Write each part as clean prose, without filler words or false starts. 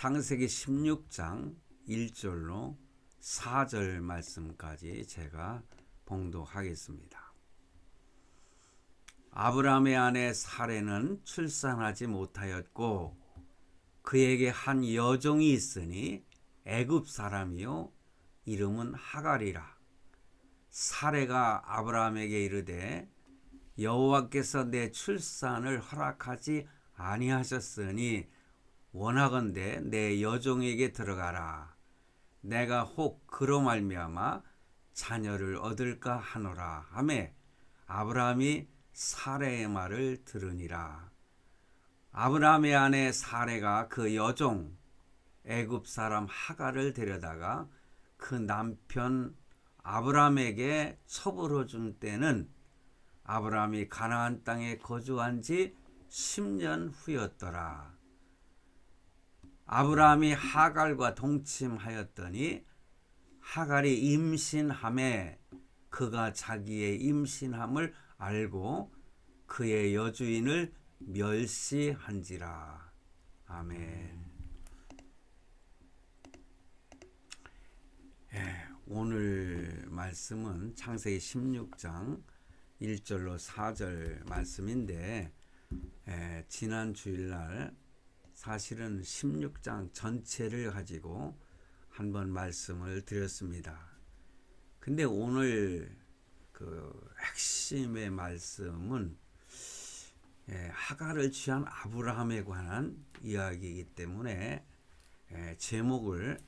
창세기 16장 1절로 4절 말씀까지 제가 봉독하겠습니다. 아브라함의 아내 사레는 출산하지 못하였고 그에게 한 여종이 있으니 애굽 사람이요 이름은 하갈이라. 사레가 아브라함에게 이르되 여호와께서 내 출산을 허락하지 아니하셨으니 원하건대 내 여종에게 들어가라. 내가 혹 그로 말미암아 자녀를 얻을까 하노라 하매 아브라함이 사레의 말을 들으니라. 아브라함의 아내 사레가 그 여종 애굽 사람 하갈을 데려다가 그 남편 아브라함에게 첩으로 준 때는 아브라함이 가나안 땅에 거주한 지 10년 후였더라. 아브라함이 하갈과 동침하였더니 하갈이 임신함에 그가 자기의 임신함을 알고 그의 여주인을 멸시한지라. 아멘. 오늘 말씀은 창세기 16장 1절로 4절 말씀인데 지난 주일날 사실은 16장 전체를 가지고 한번 말씀을 드렸습니다. 근데 오늘 그 핵심의 말씀은 하갈을 취한 아브라함에 관한 이야기이기 때문에 제목을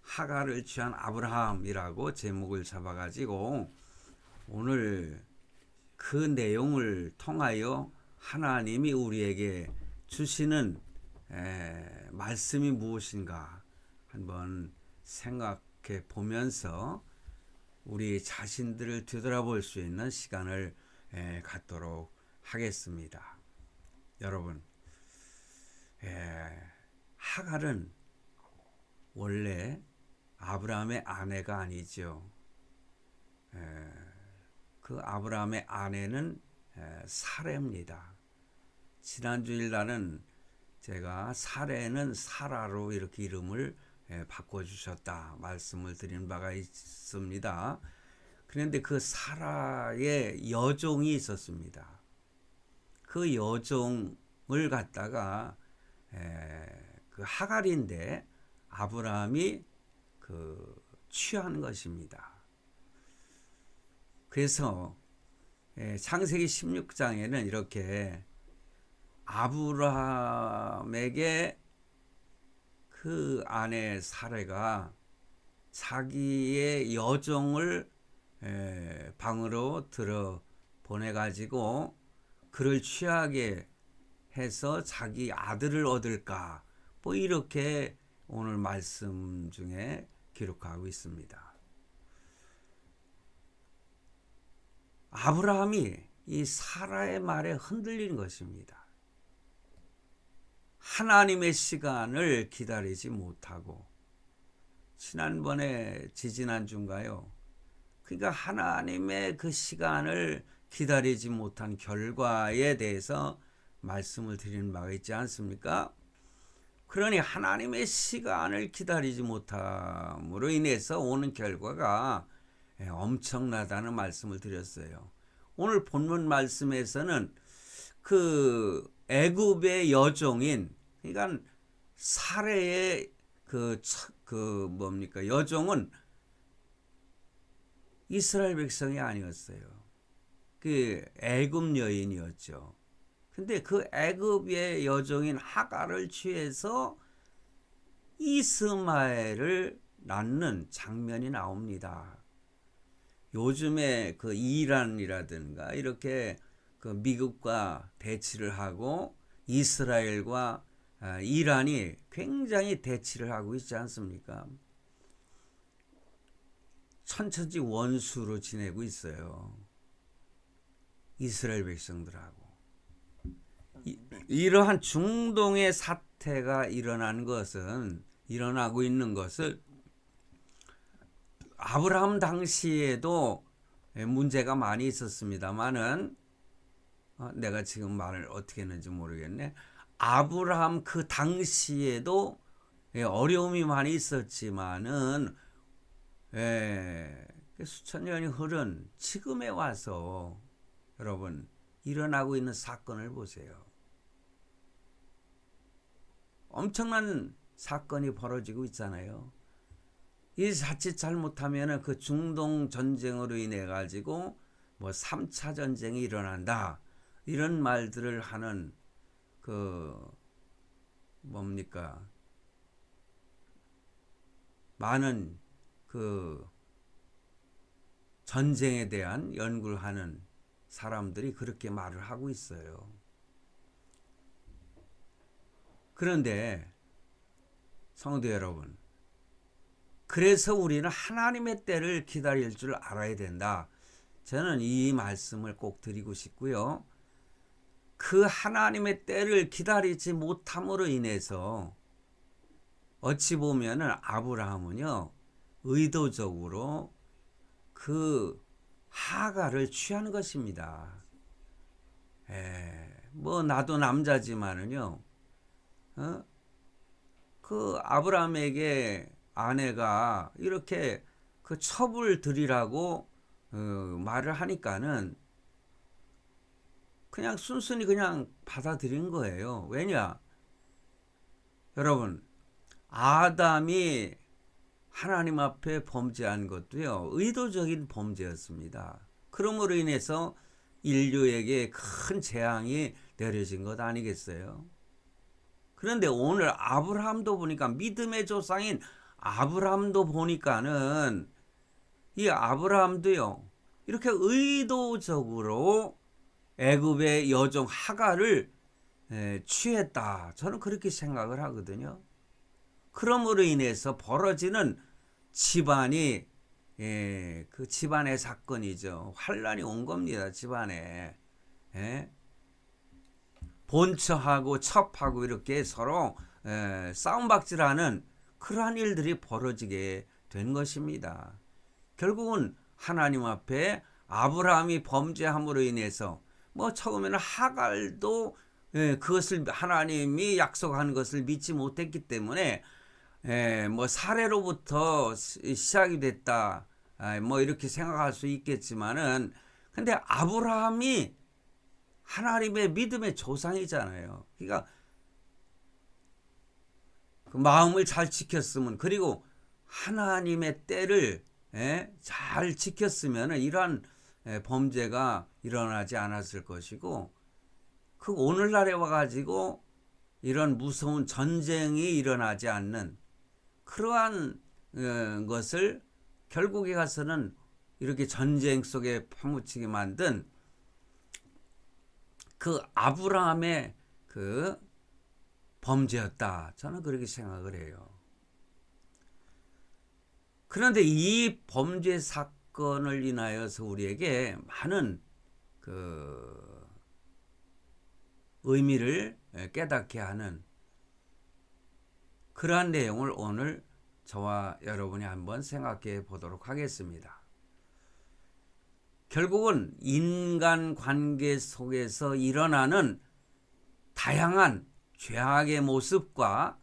하갈을 취한 아브라함이라고 제목을 잡아가지고 오늘 그 내용을 통하여 하나님이 우리에게 주시는 말씀이 무엇인가 한번 생각해 보면서 우리 자신들을 되돌아볼 수 있는 시간을 갖도록 하겠습니다. 여러분, 하갈은 원래 아브라함의 아내가 아니죠. 그 아브라함의 아내는 사레입니다. 지난주일 제가 사레는 사라로 이렇게 이름을 바꿔주셨다 말씀을 드린 바가 있습니다. 그런데 그 사라의 여종이 있었습니다. 그 여종을 갖다가 그 하갈인데 아브라함이 그 취한 것입니다. 그래서 창세기 16장에는 이렇게 아브라함에게 그 아내 사레가 자기의 여종을 방으로 들어 보내가지고 그를 취하게 해서 자기 아들을 얻을까 뭐 이렇게 오늘 말씀 중에 기록하고 있습니다. 아브라함이 이 사라의 말에 흔들린 것입니다. 하나님의 시간을 기다리지 못하고 지난주인가요? 그러니까 하나님의 그 시간을 기다리지 못한 결과에 대해서 말씀을 드리는 바가 있지 않습니까? 그러니 하나님의 시간을 기다리지 못함으로 인해서 오는 결과가 엄청나다는 말씀을 드렸어요. 오늘 본문 말씀에서는 그 애굽의 여종인 그러니까 사레의 여종은 이스라엘 백성이 아니었어요. 그 애굽 여인이었죠. 근데 그 애굽의 여종인 하갈을 취해서 이스마엘을 낳는 장면이 나옵니다. 요즘에 그 이란이라든가 이렇게 그 미국과 대치를 하고 이스라엘과 이란이 굉장히 대치를 하고 있지 않습니까? 천천지 원수로 지내고 있어요. 이스라엘 백성들하고. 이러한 중동의 사태가 일어나고 있는 것을 아브라함 당시에도 문제가 많이 있었습니다만은 내가 지금 말을 어떻게 했는지 모르겠네. 아브라함 그 당시에도 어려움이 많이 있었지만은 수천 년이 흐른 지금에 와서 여러분 일어나고 있는 사건을 보세요. 엄청난 사건이 벌어지고 있잖아요. 이 자칫 잘못하면 그 중동 전쟁으로 인해 가지고 뭐 3차 전쟁이 일어난다. 이런 말들을 하는 그 뭡니까? 많은 그 전쟁에 대한 연구를 하는 사람들이 그렇게 말을 하고 있어요. 그런데 성도 여러분, 그래서 우리는 하나님의 때를 기다릴 줄 알아야 된다. 저는 이 말씀을 꼭 드리고 싶고요. 그 하나님의 때를 기다리지 못함으로 인해서 어찌 보면은 아브라함은요, 의도적으로 그 하가를 취한 것입니다. 뭐 나도 남자지만은요, 그 아브라함에게 아내가 이렇게 그 첩을 들이라고 말을 하니까는 그냥 순순히 그냥 받아들인 거예요. 왜냐? 여러분, 아담이 하나님 앞에 범죄한 것도요, 의도적인 범죄였습니다. 그러므로 인해서 인류에게 큰 재앙이 내려진 것 아니겠어요? 그런데 오늘 아브라함도 보니까 믿음의 조상인 아브라함도 보니까는 이 아브라함도요, 이렇게 의도적으로 애굽의 여종 하가를 취했다. 저는 그렇게 생각을 하거든요. 그러므로 인해서 벌어지는 집안이 그 집안의 사건이죠. 환란이 온 겁니다. 집안에. 본처하고 첩하고 이렇게 서로 싸움박질하는 그러한 일들이 벌어지게 된 것입니다. 결국은 하나님 앞에 아브라함이 범죄함으로 인해서 뭐 처음에는 하갈도 그것을 하나님이 약속한 것을 믿지 못했기 때문에 뭐 사례로부터 시작이 됐다. 뭐 이렇게 생각할 수 있겠지만은 근데 아브라함이 하나님의 믿음의 조상이잖아요. 그러니까 그 마음을 잘 지켰으면 그리고 하나님의 때를 잘 지켰으면 이러한 범죄가 일어나지 않았을 것이고 그 오늘날에 와가지고 이런 무서운 전쟁이 일어나지 않는 그러한 것을 결국에 가서는 이렇게 전쟁 속에 파묻히게 만든 그 아브라함의 그 범죄였다. 저는 그렇게 생각을 해요. 그런데 이 범죄 사건을 인하여서 우리에게 많은 그 의미를 깨닫게 하는 그러한 내용을 오늘 저와 여러분이 한번 생각해 보도록 하겠습니다. 결국은 인간 관계 속에서 일어나는 다양한 죄악의 모습과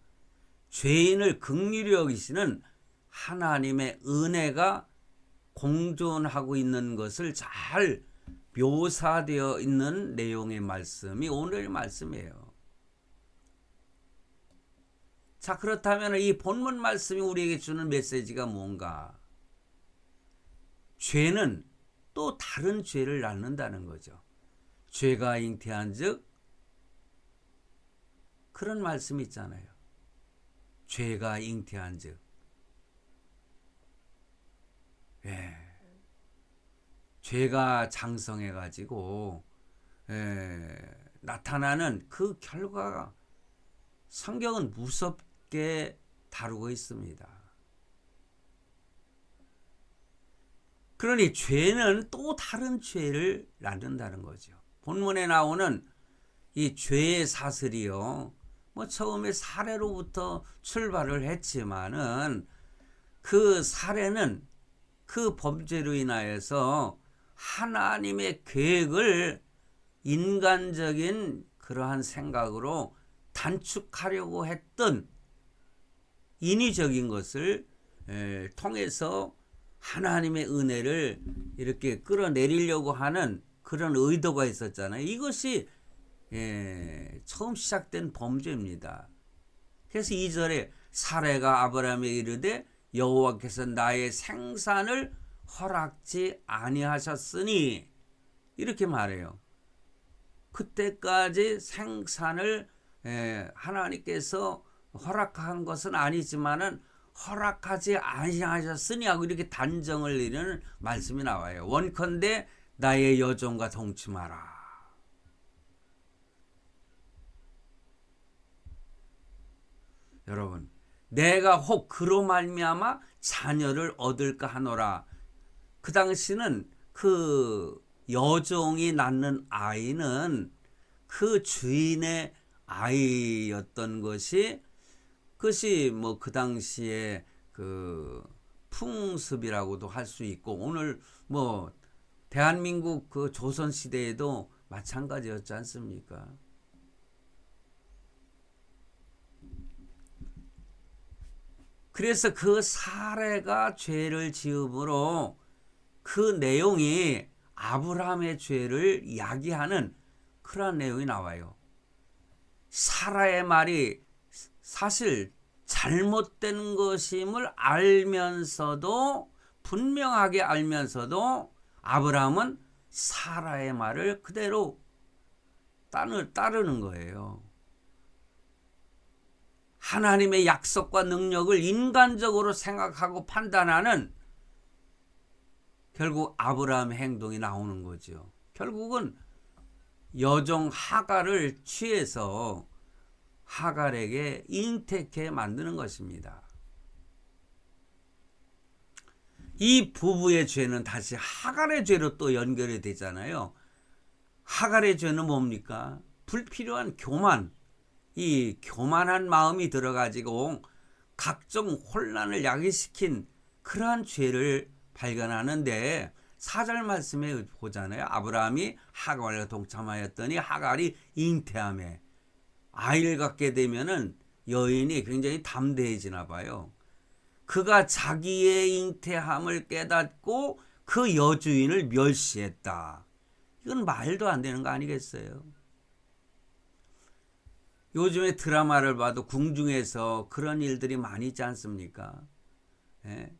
죄인을 긍휼히 여기시는 하나님의 은혜가 공존하고 있는 것을 잘 묘사되어 있는 내용의 말씀이 오늘의 말씀이에요. 자, 그렇다면 이 본문 말씀이 우리에게 주는 메시지가 뭔가? 죄는 또 다른 죄를 낳는다는 거죠. 죄가 잉태한 즉 그런 말씀이 있잖아요. 죄가 잉태한 즉 죄가 장성해 가지고 나타나는 그 결과가 성경은 무섭게 다루고 있습니다. 그러니 죄는 또 다른 죄를 낳는다는 거죠. 본문에 나오는 이 죄의 사슬이요. 뭐 처음에 사례로부터 출발을 했지만은 그 사례는 그 범죄로 인하여서 하나님의 계획을 인간적인 그러한 생각으로 단축하려고 했던 인위적인 것을 통해서 하나님의 은혜를 이렇게 끌어내리려고 하는 그런 의도가 있었잖아요. 이것이 처음 시작된 범죄입니다. 그래서 2절에 사레가 아브라함에게 이르되 여호와께서 나의 생산을 허락지 아니하셨으니 이렇게 말해요. 그때까지 생산을 하나님께서 허락한 것은 아니지만은 허락하지 아니하셨으니 하고 이렇게 단정을 내리는 말씀이 나와요. 원컨대 나의 여종과 동침하라. 여러분, 내가 혹 그로 말미암아 자녀를 얻을까 하노라. 그 당시는 그 여종이 낳는 아이는 그 주인의 아이였던 것이 그것이 뭐 그 당시에 그 풍습이라고도 할 수 있고 오늘 뭐 대한민국 그 조선 시대에도 마찬가지였지 않습니까? 그래서 그 사례가 죄를 지음으로 그 내용이 아브라함의 죄를 이야기하는 그런 내용이 나와요. 사라의 말이 사실 잘못된 것임을 알면서도 분명하게 알면서도 아브라함은 사라의 말을 그대로 따르는 거예요. 하나님의 약속과 능력을 인간적으로 생각하고 판단하는 결국 아브라함의 행동이 나오는 거죠. 결국은 여종 하갈을 취해서 하갈에게 잉태케 만드는 것입니다. 이 부부의 죄는 다시 하갈의 죄로 또 연결이 되잖아요. 하갈의 죄는 뭡니까? 불필요한 교만, 이 교만한 마음이 들어가지고 각종 혼란을 야기시킨 그러한 죄를 발견하는데 4절 말씀에 보잖아요. 아브라함이 하갈과 동참하였더니 하갈이 잉태하며 아이를 갖게 되면은 여인이 굉장히 담대해지나 봐요. 그가 자기의 잉태함을 깨닫고 그 여주인을 멸시했다. 이건 말도 안 되는 거 아니겠어요? 요즘에 드라마를 봐도 궁중에서 그런 일들이 많이 있지 않습니까? 예?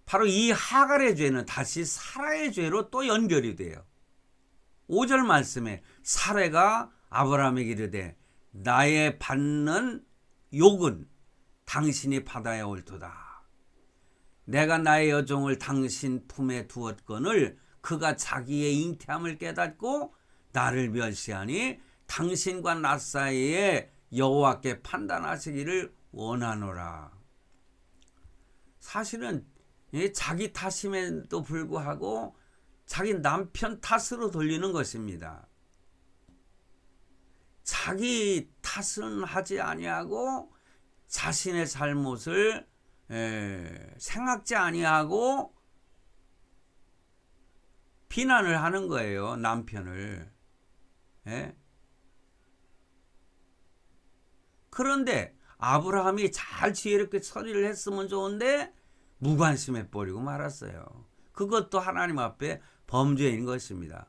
바로 이 하갈의 죄는 다시 사라의 죄로 또 연결이 돼요. 5절 말씀에 사라가 아브라함에게 이르되 나의 받는 욕은 당신이 받아야 옳도다. 내가 나의 여종을 당신 품에 두었거늘 그가 자기의 잉태함을 깨닫고 나를 멸시하니 당신과 나 사이에 여호와께 판단하시기를 원하노라. 사실은 자기 탓임에도 불구하고 자기 남편 탓으로 돌리는 것입니다. 자기 탓은 하지 아니하고 자신의 잘못을 생각지 아니하고 비난을 하는 거예요. 남편을. 그런데 아브라함이 잘 지혜롭게 처리를 했으면 좋은데 무관심해 버리고 말았어요. 그것도 하나님 앞에 범죄인 것입니다.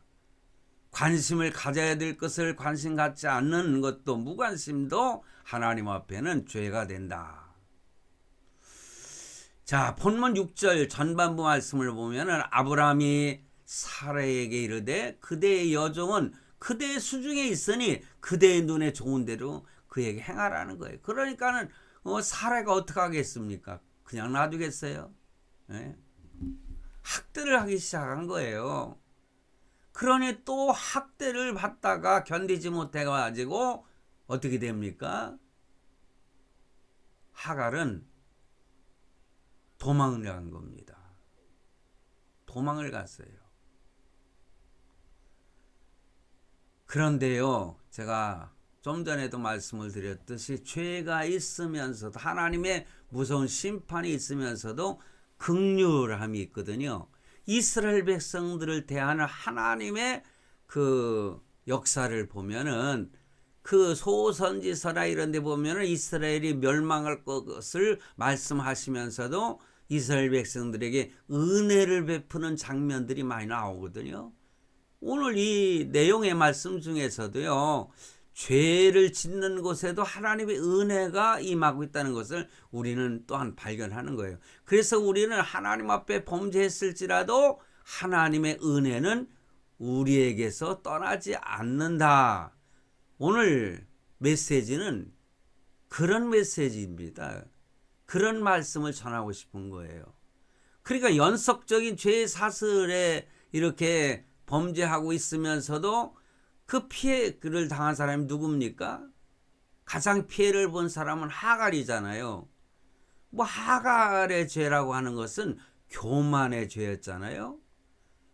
관심을 가져야 될 것을 관심 갖지 않는 것도 무관심도 하나님 앞에는 죄가 된다. 자, 본문 6절 전반부 말씀을 보면은 아브라함이 사라에게 이르되 그대의 여종은 그대의 수중에 있으니 그대의 눈에 좋은 대로 그에게 행하라는 거예요. 그러니까는 사라가 어떻게 하겠습니까? 그냥 놔두겠어요? 학대를 하기 시작한 거예요. 그러니 또 학대를 받다가 견디지 못해가지고 어떻게 됩니까? 하갈은 도망을 간 겁니다. 도망을 갔어요. 그런데요, 제가 좀 전에도 말씀을 드렸듯이 죄가 있으면서도 하나님의 무서운 심판이 있으면서도 긍휼함이 있거든요. 이스라엘 백성들을 대하는 하나님의 그 역사를 보면은 그 소선지서나 이런 데 보면은 이스라엘이 멸망할 것을 말씀하시면서도 이스라엘 백성들에게 은혜를 베푸는 장면들이 많이 나오거든요. 오늘 이 내용의 말씀 중에서도요, 죄를 짓는 곳에도 하나님의 은혜가 임하고 있다는 것을 우리는 또한 발견하는 거예요. 그래서 우리는 하나님 앞에 범죄했을지라도 하나님의 은혜는 우리에게서 떠나지 않는다. 오늘 메시지는 그런 메시지입니다. 그런 말씀을 전하고 싶은 거예요. 그러니까 연속적인 죄 사슬에 이렇게 범죄하고 있으면서도 그 피해를 당한 사람이 누굽니까? 가장 피해를 본 사람은 하갈이잖아요. 뭐 하갈의 죄라고 하는 것은 교만의 죄였잖아요.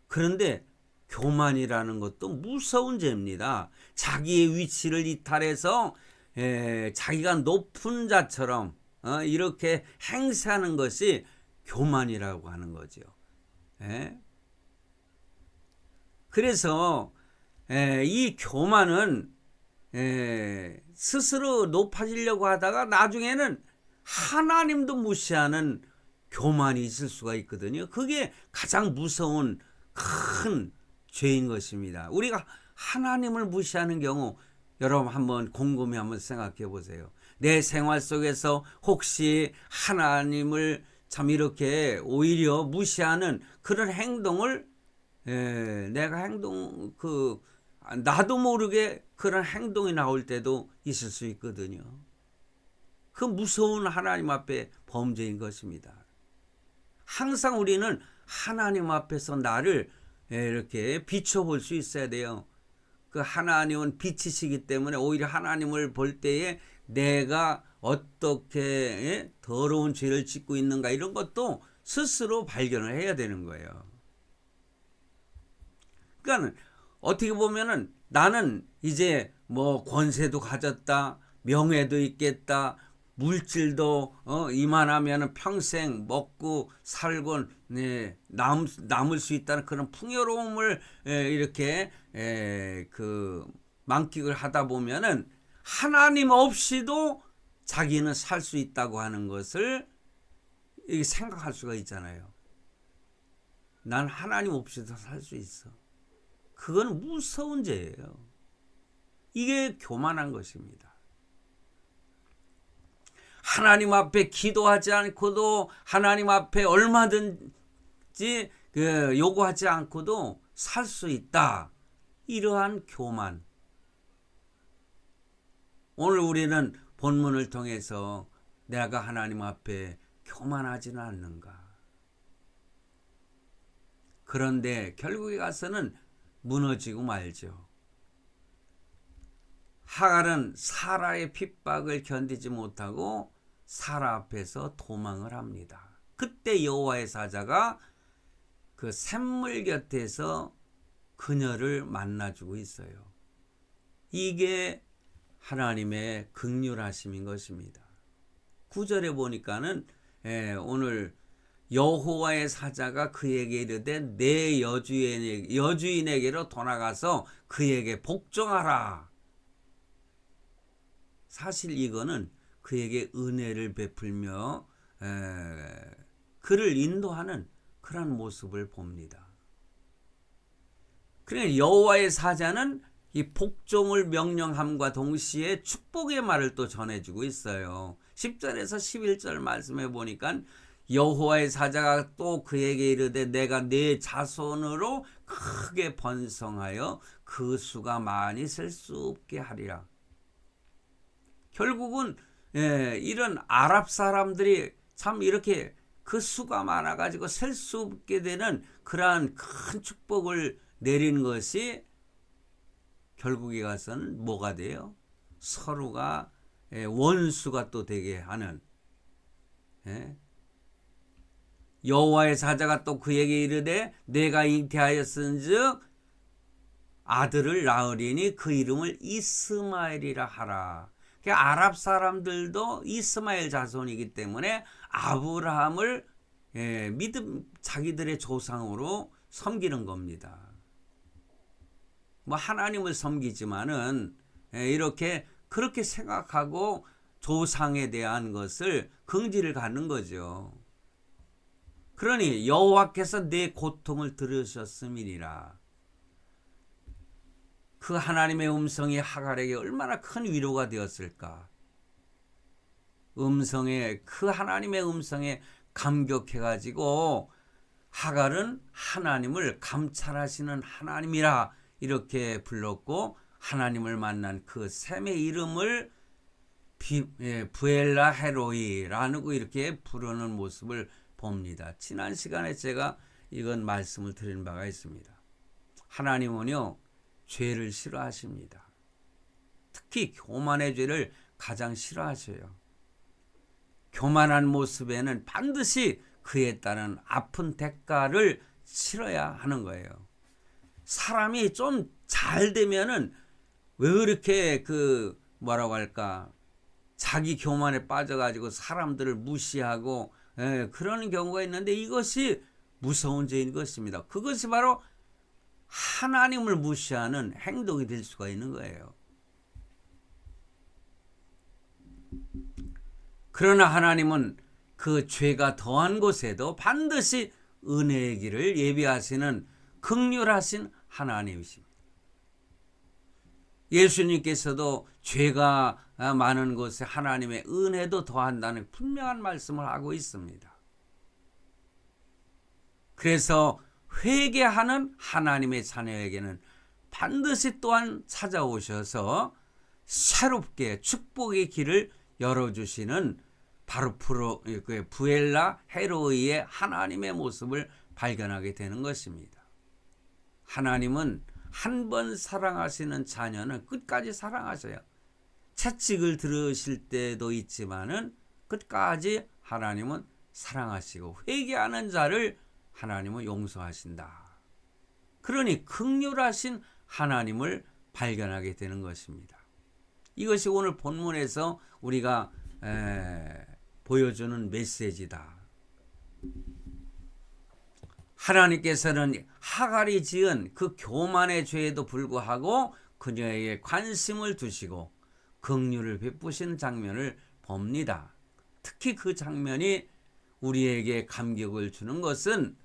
그런데 교만이라는 것도 무서운 죄입니다. 자기의 위치를 이탈해서 자기가 높은 자처럼 이렇게 행세하는 것이 교만이라고 하는 거죠. 그래서 이 교만은 스스로 높아지려고 하다가 나중에는 하나님도 무시하는 교만이 있을 수가 있거든요. 그게 가장 무서운 큰 죄인 것입니다. 우리가 하나님을 무시하는 경우 여러분 한번 곰곰이 한번 생각해 보세요. 내 생활 속에서 혹시 하나님을 참 이렇게 오히려 무시하는 그런 행동을 내가 나도 모르게 그런 행동이 나올 때도 있을 수 있거든요. 그 무서운 하나님 앞에 범죄인 것입니다. 항상 우리는 하나님 앞에서 나를 이렇게 비춰볼 수 있어야 돼요. 그 하나님은 빛이시기 때문에 오히려 하나님을 볼 때에 내가 어떻게 더러운 죄를 짓고 있는가 이런 것도 스스로 발견을 해야 되는 거예요. 그러니까 어떻게 보면은 나는 이제 뭐 권세도 가졌다, 명예도 있겠다, 물질도 이만하면 평생 먹고 살고 남을 수 있다는 그런 풍요로움을 이렇게 만끽을 하다 보면은 하나님 없이도 자기는 살 수 있다고 하는 것을 생각할 수가 있잖아요. 난 하나님 없이도 살 수 있어. 그건 무서운 죄예요. 이게 교만한 것입니다. 하나님 앞에 기도하지 않고도 하나님 앞에 얼마든지 요구하지 않고도 살 수 있다. 이러한 교만. 오늘 우리는 본문을 통해서 내가 하나님 앞에 교만하지는 않는가. 그런데 결국에 가서는 무너지고 말죠. 하갈은 사라의 핍박을 견디지 못하고 사라 앞에서 도망을 합니다. 그때 여호와의 사자가 그 샘물 곁에서 그녀를 만나주고 있어요. 이게 하나님의 긍휼하심인 것입니다. 9절에 보니까는 오늘 여호와의 사자가 그에게 이르되 내 여주인에게로 돌아가서 그에게 복종하라. 사실 이거는 그에게 은혜를 베풀며 그를 인도하는 그런 모습을 봅니다. 그러니까 여호와의 사자는 이 복종을 명령함과 동시에 축복의 말을 또 전해주고 있어요. 10절에서 11절 말씀해 보니까 여호와의 사자가 또 그에게 이르되 내가 네 자손으로 크게 번성하여 그 수가 많이 셀 수 없게 하리라. 결국은 이런 아랍 사람들이 참 이렇게 그 수가 많아가지고 셀 수 없게 되는 그러한 큰 축복을 내리는 것이 결국에 가서는 뭐가 돼요? 서로가 원수가 또 되게 하는. 여호와의 사자가 또 그에게 이르되 내가 잉태하였은즉 아들을 낳으리니 그 이름을 이스마엘이라 하라. 아랍 사람들도 이스마엘 자손이기 때문에 아브라함을 자기들의 조상으로 섬기는 겁니다. 뭐 하나님을 섬기지만은 이렇게 그렇게 생각하고 조상에 대한 것을 긍지를 갖는 거죠. 그러니 여호와께서 내 고통을 들으셨음이니라. 그 하나님의 음성이 하갈에게 얼마나 큰 위로가 되었을까. 그 하나님의 음성에 감격해가지고 하갈은 하나님을 감찰하시는 하나님이라 이렇게 불렀고, 하나님을 만난 그 셈의 이름을 부엘라 헤로이라고 이렇게 부르는 모습을 봅니다. 지난 시간에 제가 이건 말씀을 드린 바가 있습니다. 하나님은요, 죄를 싫어하십니다. 특히 교만의 죄를 가장 싫어하셔요. 교만한 모습에는 반드시 그에 따른 아픈 대가를 치러야 하는 거예요. 사람이 좀 잘 되면은 왜 그렇게 뭐라고 할까, 자기 교만에 빠져가지고 사람들을 무시하고 그러는 경우가 있는데, 이것이 무서운 죄인 것입니다. 그것이 바로 하나님을 무시하는 행동이 될 수가 있는 거예요. 그러나 하나님은 그 죄가 더한 곳에도 반드시 은혜의 길을 예비하시는 긍휼하신 하나님이십니다. 예수님께서도 죄가 많은 곳에 하나님의 은혜도 더한다는 분명한 말씀을 하고 있습니다. 그래서 회개하는 하나님의 자녀에게는 반드시 또한 찾아오셔서 새롭게 축복의 길을 열어주시는 바로 부엘라 헤로이의 하나님의 모습을 발견하게 되는 것입니다. 하나님은 한 번 사랑하시는 자녀는 끝까지 사랑하셔요. 채찍을 들으실 때도 있지만은 끝까지 하나님은 사랑하시고, 회개하는 자를 하나님은 용서하신다. 그러니 긍휼하신 하나님을 발견하게 되는 것입니다. 이것이 오늘 본문에서 우리가 보여주는 메시지다. 하나님께서는 하갈이 지은 그 교만의 죄에도 불구하고 그녀에게 관심을 두시고 긍휼을 베푸신 장면을 봅니다. 특히 그 장면이 우리에게 감격을 주는 것은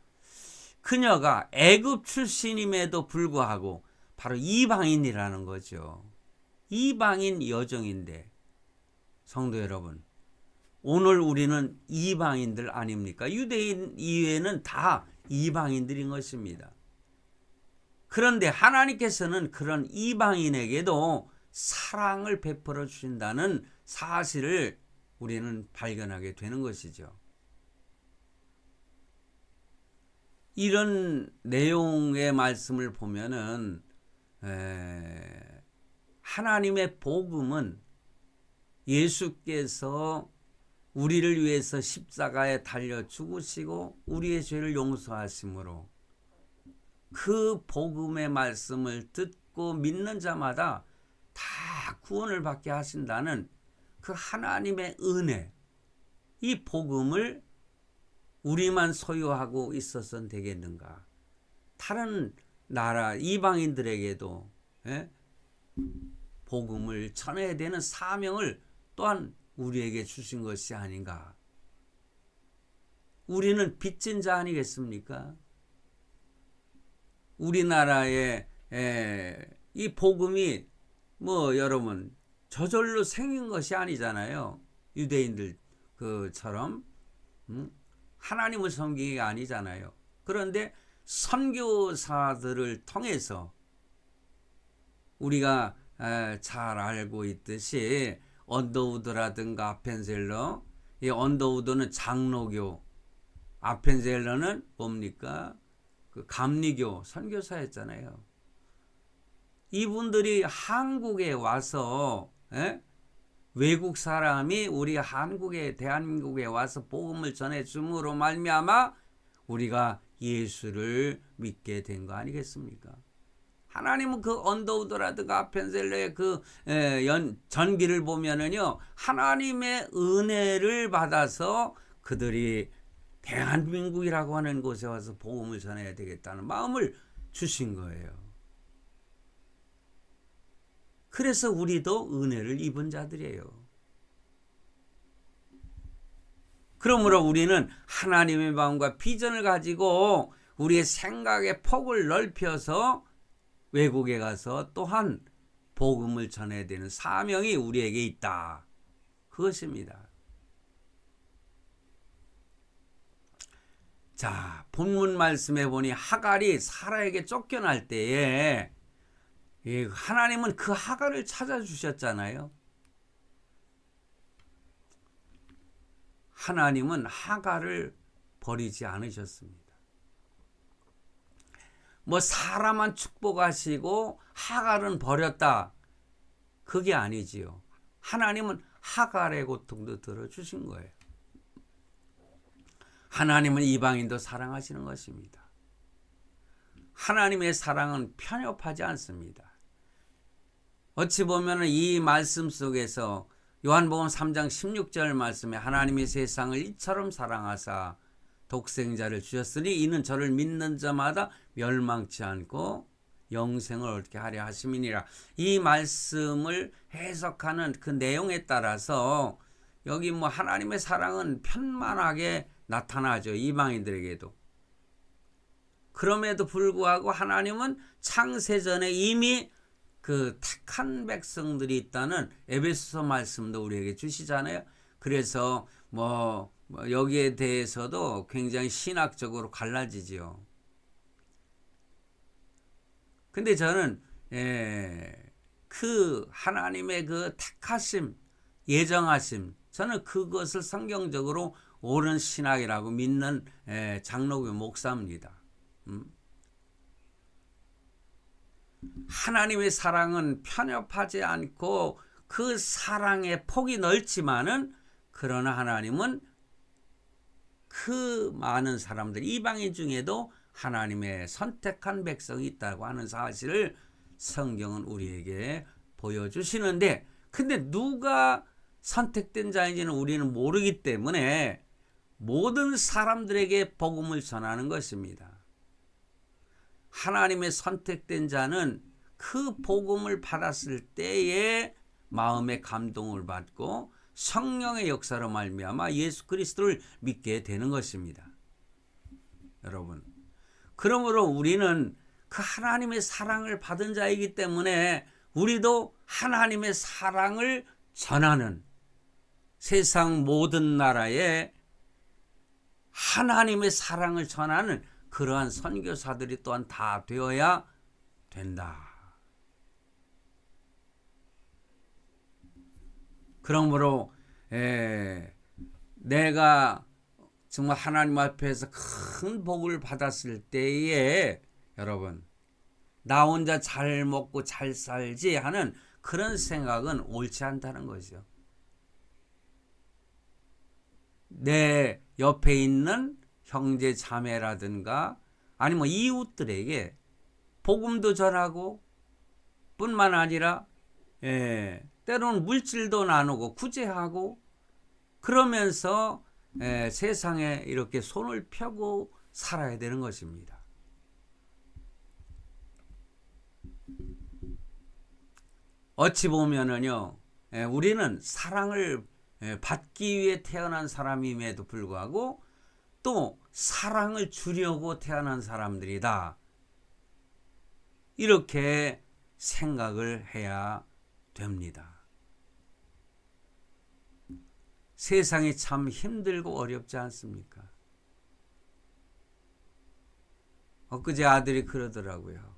그녀가 애굽 출신임에도 불구하고 바로 이방인이라는 거죠. 이방인 여정인데, 성도 여러분, 오늘 우리는 이방인들 아닙니까? 유대인 이외에는 다 이방인들인 것입니다. 그런데 하나님께서는 그런 이방인에게도 사랑을 베풀어 주신다는 사실을 우리는 발견하게 되는 것이죠. 이런 내용의 말씀을 보면은 하나님의 복음은 예수께서 우리를 위해서 십자가에 달려 죽으시고 우리의 죄를 용서하심으로 그 복음의 말씀을 듣고 믿는 자마다 다 구원을 받게 하신다는 그 하나님의 은혜, 이 복음을 우리만 소유하고 있어서는 되겠는가? 다른 나라 이방인들에게도 복음을 전해야 되는 사명을 또한 우리에게 주신 것이 아닌가? 우리는 빚진 자 아니겠습니까? 우리나라에 이 복음이 여러분 저절로 생긴 것이 아니잖아요. 유대인들 그처럼 하나님을 섬기는 게 아니잖아요. 그런데 선교사들을 통해서 우리가 잘 알고 있듯이 언더우드라든가 아펜젤러, 이 언더우드는 장로교, 아펜젤러는 뭡니까? 그 감리교 선교사였잖아요. 이분들이 한국에 와서 외국 사람이 우리 대한민국에 와서 복음을 전해줌으로 말미암아 우리가 예수를 믿게 된 거 아니겠습니까? 하나님은 그 언더우드라든가 아펜젤러의 그 전기를 보면은요, 하나님의 은혜를 받아서 그들이 대한민국이라고 하는 곳에 와서 복음을 전해야 되겠다는 마음을 주신 거예요. 그래서 우리도 은혜를 입은 자들이에요. 그러므로 우리는 하나님의 마음과 비전을 가지고 우리의 생각의 폭을 넓혀서 외국에 가서 또한 복음을 전해야 되는 사명이 우리에게 있다. 그것입니다. 자, 본문 말씀에 보니 하갈이 사라에게 쫓겨날 때에 하나님은 그 하갈을 찾아주셨잖아요. 하나님은 하갈을 버리지 않으셨습니다. 뭐 사람만 축복하시고 하갈은 버렸다. 그게 아니지요. 하나님은 하갈의 고통도 들어주신 거예요. 하나님은 이방인도 사랑하시는 것입니다. 하나님의 사랑은 편협하지 않습니다. 어찌 보면 이 말씀 속에서 요한복음 3장 16절 말씀에 하나님이 세상을 이처럼 사랑하사 독생자를 주셨으니 이는 저를 믿는 자마다 멸망치 않고 영생을 얻게 하려 하심이니라. 이 말씀을 해석하는 그 내용에 따라서 여기 뭐 하나님의 사랑은 편만하게 나타나죠. 이방인들에게도. 그럼에도 불구하고 하나님은 창세전에 이미 그 택한 백성들이 있다는 에베소서 말씀도 우리에게 주시잖아요. 그래서 뭐 여기에 대해서도 굉장히 신학적으로 갈라지지요. 근데 저는 그 하나님의 그 택하심, 예정하심, 저는 그것을 성경적으로 옳은 신학이라고 믿는 장로교 목사입니다. 하나님의 사랑은 편협하지 않고 그 사랑의 폭이 넓지만은 그러나 하나님은 그 많은 사람들 이방인 중에도 하나님의 선택한 백성이 있다고 하는 사실을 성경은 우리에게 보여주시는데, 근데 누가 선택된 자인지는 우리는 모르기 때문에 모든 사람들에게 복음을 전하는 것입니다. 하나님의 선택된 자는 그 복음을 받았을 때에 마음의 감동을 받고 성령의 역사로 말미암아 예수 그리스도를 믿게 되는 것입니다. 여러분, 그러므로 우리는 그 하나님의 사랑을 받은 자이기 때문에 우리도 하나님의 사랑을 전하는, 세상 모든 나라에 하나님의 사랑을 전하는 그러한 선교사들이 또한 다 되어야 된다. 그러므로 내가 정말 하나님 앞에서 큰 복을 받았을 때에 여러분, 나 혼자 잘 먹고 잘 살지 하는 그런 생각은 옳지 않다는 거죠. 내 옆에 있는 형제 자매라든가 아니면 이웃들에게 복음도 전하고 뿐만 아니라 때로는 물질도 나누고 구제하고 그러면서 세상에 이렇게 손을 펴고 살아야 되는 것입니다. 어찌 보면은요, 우리는 사랑을 받기 위해 태어난 사람임에도 불구하고 또 사랑을 주려고 태어난 사람들이다. 이렇게 생각을 해야 됩니다. 세상이 참 힘들고 어렵지 않습니까? 엊그제 아들이 그러더라고요.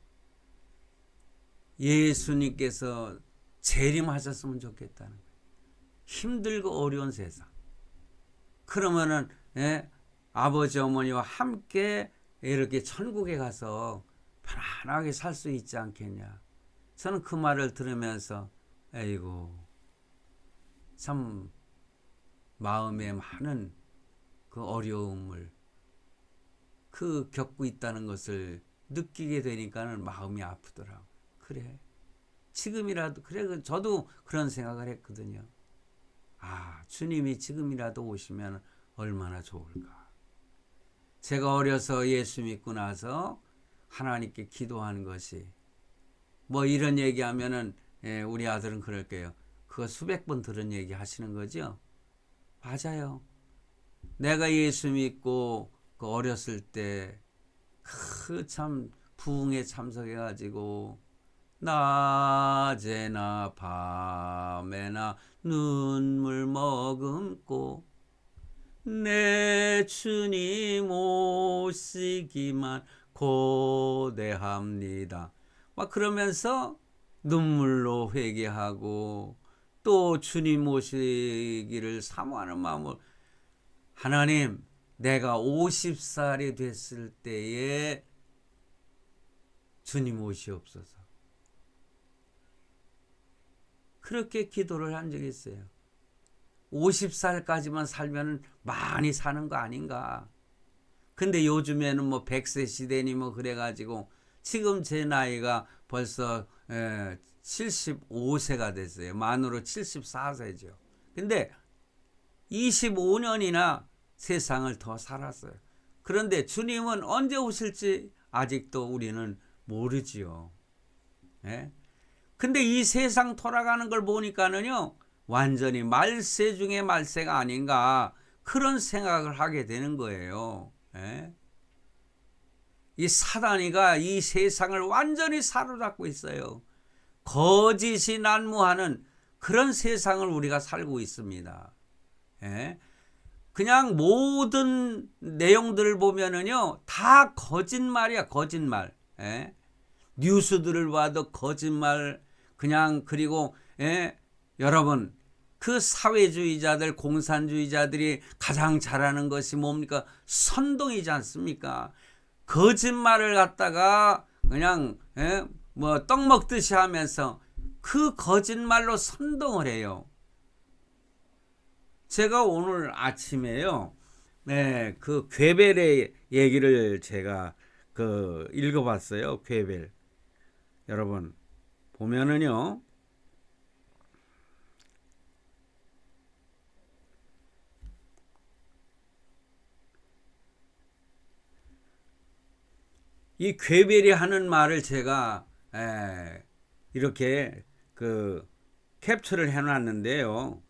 예수님께서 재림하셨으면 좋겠다는 거예요. 힘들고 어려운 세상. 그러면은 아버지 어머니와 함께 이렇게 천국에 가서 편안하게 살 수 있지 않겠냐. 저는 그 말을 들으면서 에이고 참 마음에 많은 그 어려움을 겪고 있다는 것을 느끼게 되니까는 마음이 아프더라고. 그래, 지금이라도, 그래, 저도 그런 생각을 했거든요. 아, 주님이 지금이라도 오시면 얼마나 좋을까. 제가 어려서 예수 믿고 나서 하나님께 기도하는 것이 뭐 이런 얘기하면은 우리 아들은 그럴 거예요. 그거 수백 번 들은 얘기 하시는 거죠? 맞아요. 내가 예수 믿고 그 어렸을 때 그 참 부흥에 참석해가지고 낮에나 밤에나 눈물 머금고 내 주님 오시기만 고대합니다. 막 그러면서 눈물로 회개하고 또 주님 오시기를 사모하는 마음으로 하나님, 내가 50살이 됐을 때에 주님 오시옵소서. 그렇게 기도를 한 적이 있어요. 50살까지만 살면 많이 사는 거 아닌가. 근데 요즘에는 뭐 100세 시대니 뭐 그래가지고 지금 제 나이가 벌써 75세가 됐어요. 만으로 74세죠. 근데 25년이나 세상을 더 살았어요. 그런데 주님은 언제 오실지 아직도 우리는 모르지요. 예? 근데 이 세상 돌아가는 걸 보니까는요, 완전히 말세 중에 말세가 아닌가, 그런 생각을 하게 되는 거예요. 예? 이 사단이가 이 세상을 완전히 사로잡고 있어요. 거짓이 난무하는 그런 세상을 우리가 살고 있습니다. 예? 그냥 모든 내용들을 보면은요, 다 거짓말이야, 거짓말. 예? 뉴스들을 봐도 거짓말, 그냥, 그리고, 여러분, 그 사회주의자들, 공산주의자들이 가장 잘하는 것이 뭡니까? 선동이지 않습니까? 거짓말을 갖다가 그냥, 뭐, 떡 먹듯이 하면서 그 거짓말로 선동을 해요. 제가 오늘 아침에요, 그 괴벨의 얘기를 제가 읽어봤어요. 괴벨. 여러분, 보면은요, 이 괴벨이 하는 말을 제가 이렇게 캡처를 해놨는데요.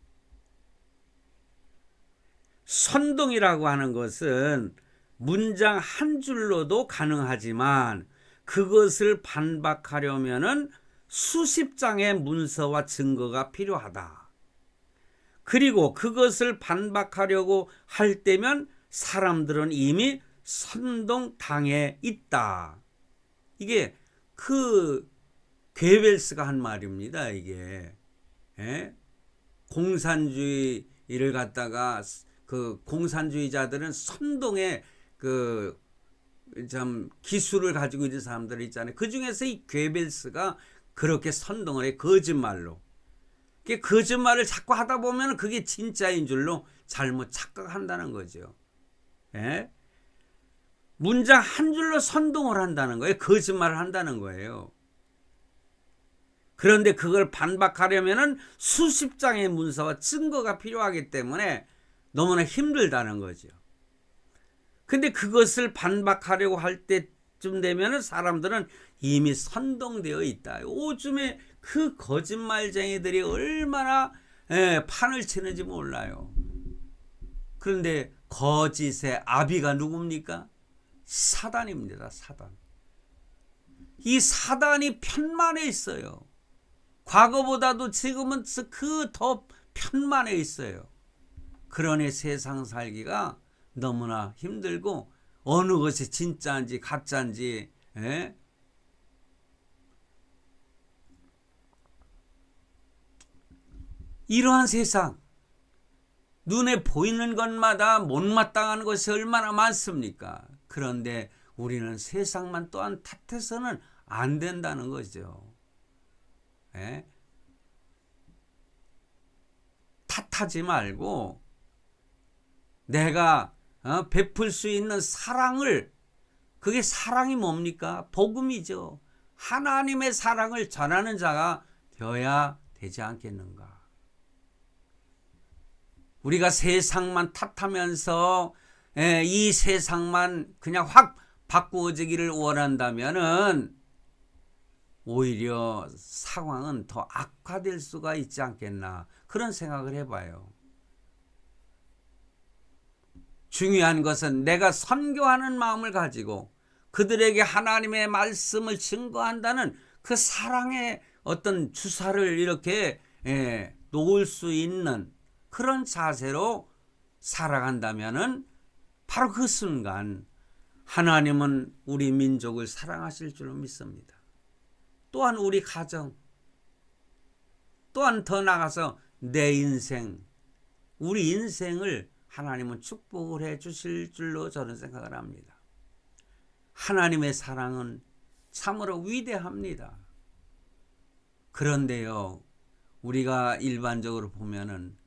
선동이라고 하는 것은 문장 한 줄로도 가능하지만 그것을 반박하려면은 수십 장의 문서와 증거가 필요하다. 그리고 그것을 반박하려고 할 때면 사람들은 이미 선동당해 있다. 이게 그 괴벨스가 한 말입니다. 이게 공산주의를 갖다가 그 공산주의자들은 선동의 참 기술을 가지고 있는 사람들 있잖아요. 그 중에서 이 괴벨스가 그렇게 선동을 해, 거짓말로. 거짓말을 자꾸 하다 보면 그게 진짜인 줄로 잘못 착각한다는 거죠. 예? 문장 한 줄로 선동을 한다는 거예요. 거짓말을 한다는 거예요. 그런데 그걸 반박하려면 수십 장의 문서와 증거가 필요하기 때문에 너무나 힘들다는 거죠. 근데 그것을 반박하려고 할 때쯤 되면 사람들은 이미 선동되어 있다. 요즘에 그 거짓말쟁이들이 얼마나 판을 치는지 몰라요. 그런데 거짓의 아비가 누굽니까? 사단입니다. 사단. 이 사단이 편만에 있어요. 과거보다도 지금은 그 더 편만에 있어요. 그러니 세상 살기가 너무나 힘들고 어느 것이 진짜인지 가짜인지 이러한 세상, 눈에 보이는 것마다 못마땅한 것이 얼마나 많습니까? 그런데 우리는 세상만 또한 탓해서는 안 된다는 거죠. 탓하지 말고 내가 베풀 수 있는 사랑을, 그게 사랑이 뭡니까? 복음이죠. 하나님의 사랑을 전하는 자가 되어야 되지 않겠는가? 우리가 세상만 탓하면서 이 세상만 그냥 확 바꾸어지기를 원한다면은 오히려 상황은 더 악화될 수가 있지 않겠나 그런 생각을 해봐요. 중요한 것은 내가 선교하는 마음을 가지고 그들에게 하나님의 말씀을 증거한다는 그 사랑의 어떤 주사를 이렇게 놓을 수 있는 그런 자세로 살아간다면은 바로 그 순간 하나님은 우리 민족을 사랑하실 줄로 믿습니다. 또한 우리 가정, 또한 더 나아가서 내 인생, 우리 인생을 하나님은 축복을 해 주실 줄로 저는 생각을 합니다. 하나님의 사랑은 참으로 위대합니다. 그런데요, 우리가 일반적으로 보면은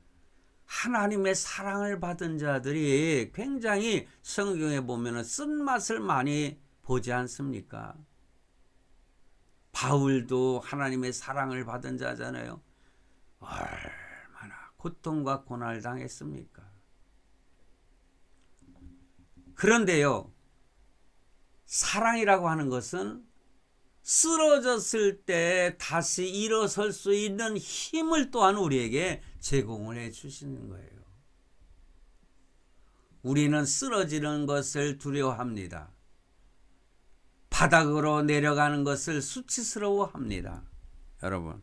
하나님의 사랑을 받은 자들이 굉장히 성경에 보면은 쓴맛을 많이 보지 않습니까? 바울도 하나님의 사랑을 받은 자잖아요. 얼마나 고통과 고난을 당했습니까? 그런데요, 사랑이라고 하는 것은 쓰러졌을 때 다시 일어설 수 있는 힘을 또한 우리에게 제공을 해 주시는 거예요. 우리는 쓰러지는 것을 두려워합니다. 바닥으로 내려가는 것을 수치스러워합니다. 여러분,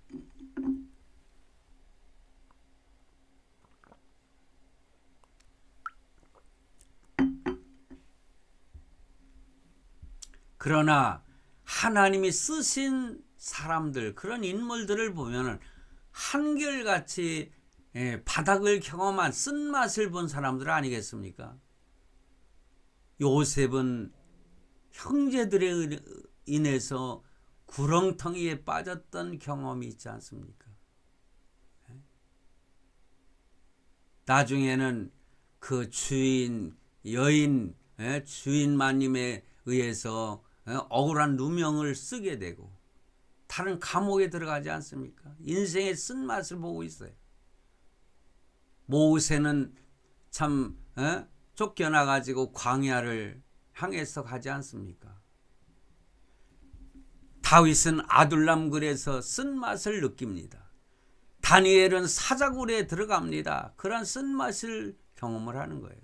그러나 하나님이 쓰신 사람들, 그런 인물들을 보면은 한결같이 바닥을 경험한 쓴맛을 본 사람들 아니겠습니까? 요셉은 형제들에 인해서 구렁텅이에 빠졌던 경험이 있지 않습니까? 나중에는 그 여인 주인마님에 의해서 억울한 누명을 쓰게 되고 다른 감옥에 들어가지 않습니까? 인생의 쓴맛을 보고 있어요. 모세는 참 쫓겨나가지고 광야를 향해서 가지 않습니까? 다윗은 아둘람굴에서 쓴맛을 느낍니다. 다니엘은 사자굴에 들어갑니다. 그런 쓴맛을 경험을 하는 거예요.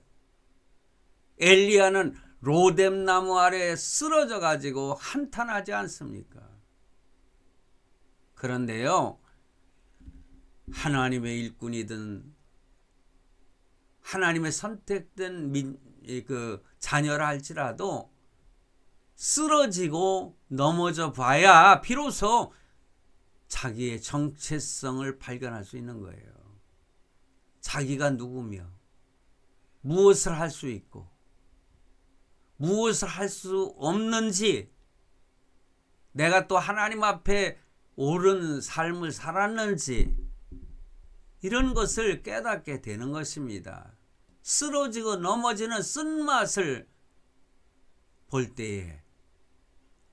엘리야는 로뎀나무 아래 쓰러져 가지고 한탄하지 않습니까? 그런데요, 하나님의 일꾼이든 하나님의 선택된 자녀라 할지라도 쓰러지고 넘어져 봐야 비로소 자기의 정체성을 발견할 수 있는 거예요. 자기가 누구며 무엇을 할 수 있고 무엇을 할 수 없는지, 내가 또 하나님 앞에 옳은 삶을 살았는지, 이런 것을 깨닫게 되는 것입니다. 쓰러지고 넘어지는 쓴맛을 볼 때에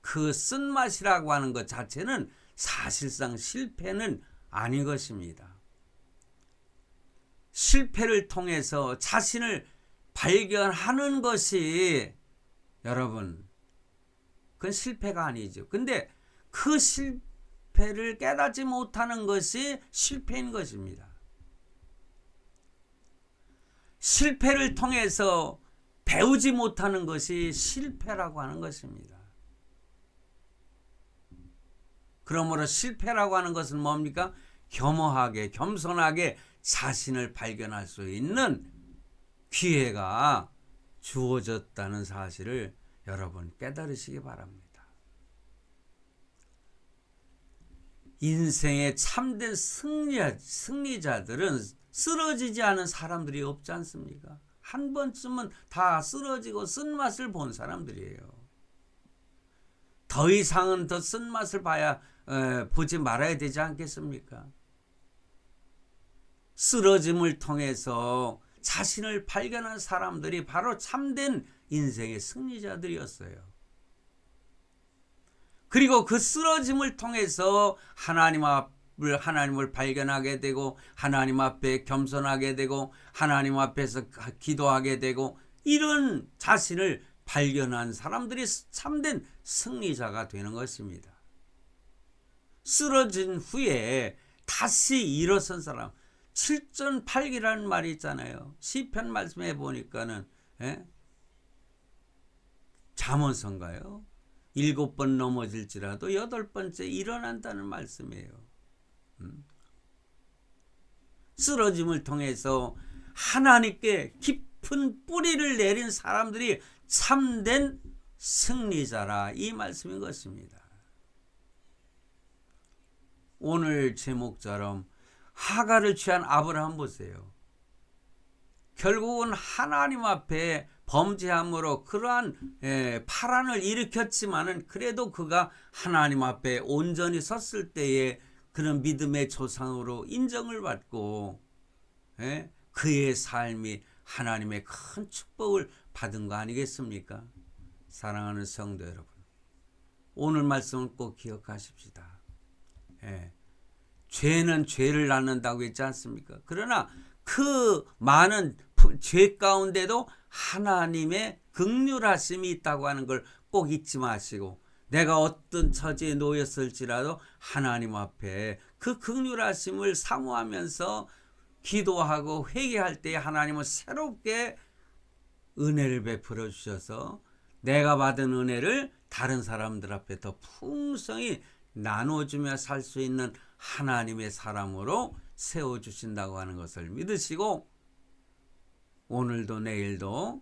그 쓴맛이라고 하는 것 자체는 사실상 실패는 아닌 것입니다. 실패를 통해서 자신을 발견하는 것이, 여러분, 그건 실패가 아니죠. 근데 그 실패를 깨닫지 못하는 것이 실패인 것입니다. 실패를 통해서 배우지 못하는 것이 실패라고 하는 것입니다. 그러므로 실패라고 하는 것은 뭡니까? 겸허하게, 겸손하게 자신을 발견할 수 있는 기회가 주어졌다는 사실을 여러분 깨달으시기 바랍니다. 인생의 참된 승리자들은 쓰러지지 않은 사람들이 없지 않습니까? 한 번쯤은 다 쓰러지고 쓴맛을 본 사람들이에요. 더 이상은 더 쓴맛을 보지 말아야 되지 않겠습니까? 쓰러짐을 통해서 자신을 발견한 사람들이 바로 참된 인생의 승리자들이었어요. 그리고 그 쓰러짐을 통해서 하나님을 발견하게 되고, 하나님 앞에 겸손하게 되고, 하나님 앞에서 기도하게 되고, 이런 자신을 발견한 사람들이 참된 승리자가 되는 것입니다. 쓰러진 후에 다시 일어선 사람, 7전팔기라는 말이 있잖아요. 시편 말씀해 보니까는, 예? 잠언서인가요? 7번 넘어질지라도 8번째 일어난다는 말씀이에요. 쓰러짐을 통해서 하나님께 깊은 뿌리를 내린 사람들이 참된 승리자라, 이 말씀인 것입니다. 오늘 제목처럼 하가를 취한 아브라함 보세요. 결국은 하나님 앞에 범죄함으로 그러한 파란을 일으켰지만은, 그래도 그가 하나님 앞에 온전히 섰을 때에 그런 믿음의 조상으로 인정을 받고, 그의 삶이 하나님의 큰 축복을 받은 거 아니겠습니까? 사랑하는 성도 여러분, 오늘 말씀은 꼭 기억하십시다. 죄는 죄를 낳는다고 했지 않습니까? 그러나 그 많은 죄 가운데도 하나님의 긍휼하심이 있다고 하는 걸 꼭 잊지 마시고, 내가 어떤 처지에 놓였을지라도 하나님 앞에 그 긍휼하심을 사모하면서 기도하고 회개할 때 하나님은 새롭게 은혜를 베풀어 주셔서 내가 받은 은혜를 다른 사람들 앞에 더 풍성히 나눠주며 살 수 있는 하나님의 사람으로 세워주신다고 하는 것을 믿으시고, 오늘도 내일도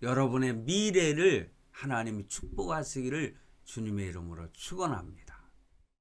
여러분의 미래를 하나님이 축복하시기를 주님의 이름으로 축원합니다.